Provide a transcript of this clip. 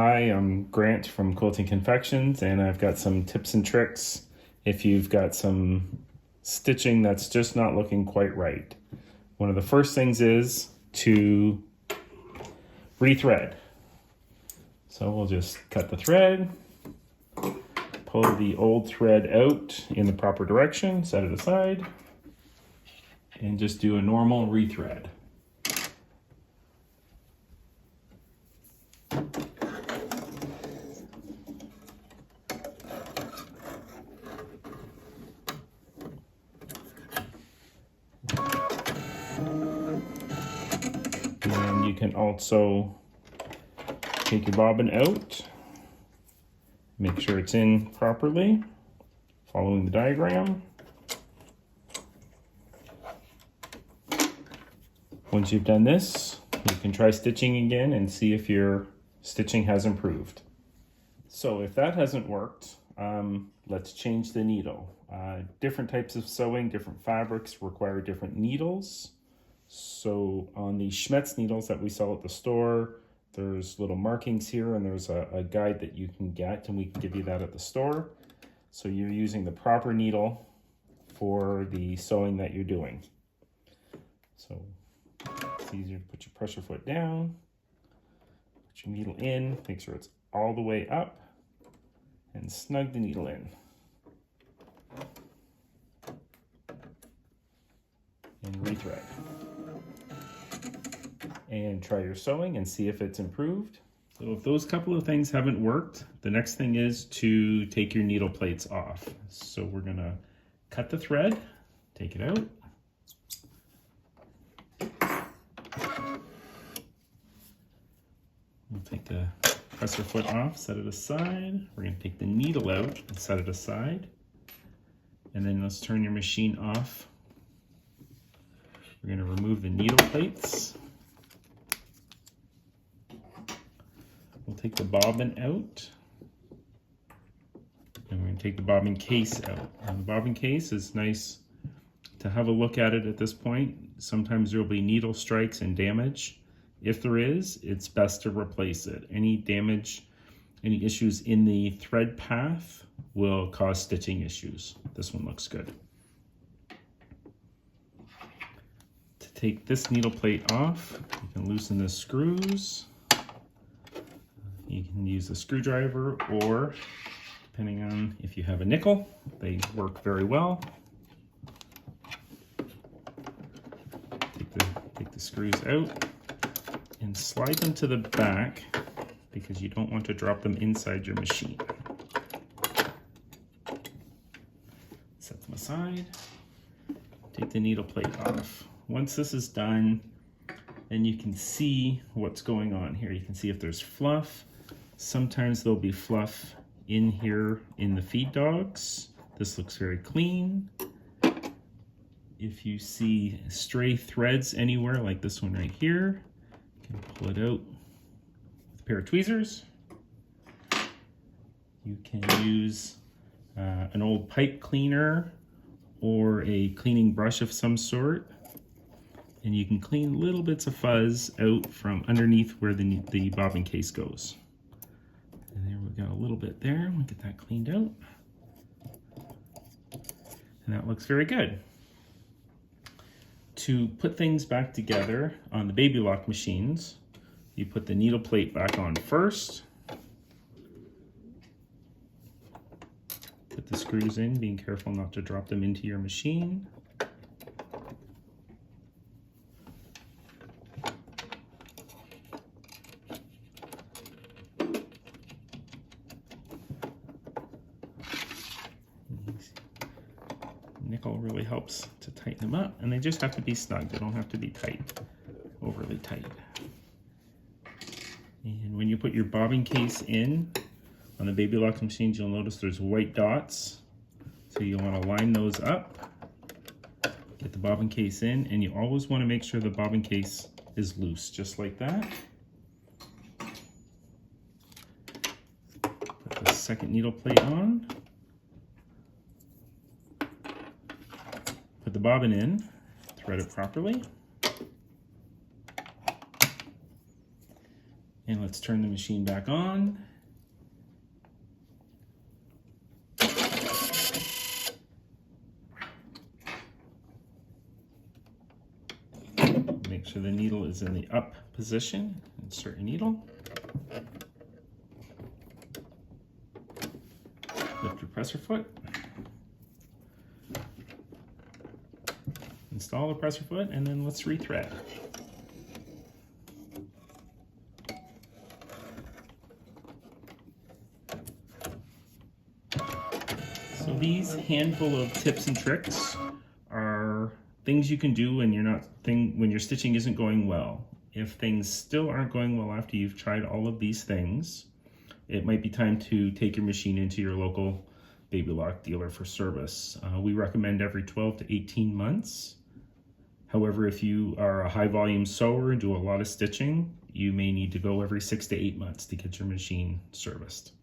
Hi, I'm Grant from Quilting Confections, and I've got some tips and tricks if you've got some stitching that's just not looking quite right. One of the first things is to rethread. So we'll just cut the thread, pull the old thread out in the proper direction, set it aside, and just do a normal rethread. And you can also take your bobbin out, make sure it's in properly, following the diagram. Once you've done this, you can try stitching again and see if your stitching has improved. So if that hasn't worked, let's change the needle. Different types of sewing, different fabrics require different needles. So on the Schmetz needles that we sell at the store, there's little markings here, and there's a guide that you can get, and we can give you that at the store. So you're using the proper needle for the sewing that you're doing. So it's easier to put your pressure foot down, put your needle in, make sure it's all the way up, and snug the needle in. And rethread. And try your sewing and see if it's improved. So if those couple of things haven't worked, the next thing is to take your needle plates off. So we're gonna cut the thread, take it out. We'll take the presser foot off, set it aside. We're gonna take the needle out and set it aside. And then let's turn your machine off. We're gonna remove the needle plates. We'll take the bobbin out. And we're gonna take the bobbin case out. And the bobbin case is nice to have a look at it at this point. Sometimes there'll be needle strikes and damage. If there is, it's best to replace it. Any damage, any issues in the thread path will cause stitching issues. This one looks good. To take this needle plate off, you can loosen the screws. You can use a screwdriver, or depending on if you have a nickel, they work very well. Take the screws out and slide them to the back because you don't want to drop them inside your machine. Set them aside. Take the needle plate off. Once this is done, then you can see what's going on here. You can see if there's fluff. Sometimes there'll be fluff in here in the feed dogs. This looks very clean. If you see stray threads anywhere, like this one right here, you can pull it out with a pair of tweezers. You can use an old pipe cleaner or a cleaning brush of some sort, and you can clean little bits of fuzz out from underneath where the bobbin case goes. And there we got a little bit there. We'll get that cleaned out. And that looks very good. To put things back together on the baby lock machines, you put the needle plate back on first. Put the screws in, being careful not to drop them into your machine. Nickel really helps to tighten them up, and they just have to be snug. They don't have to be tight, overly tight. And when you put your bobbin case in on the baby lock machines, you'll notice there's white dots. So you want to line those up, get the bobbin case in, and you always want to make sure the bobbin case is loose, just like that. Put the second needle plate on. Put the bobbin in, thread it properly. And let's let's turn the machine back on. Make sure the needle is in the up position. Insert your needle. Lift your presser foot. Install the presser foot, and then let's rethread. So these handful of tips and tricks are things you can do when when your stitching isn't going well. If things still aren't going well after you've tried all of these things, it might be time to take your machine into your local baby lock dealer for service. We recommend every 12 to 18 months. However, if you are a high volume sewer and do a lot of stitching, you may need to go every 6 to 8 months to get your machine serviced.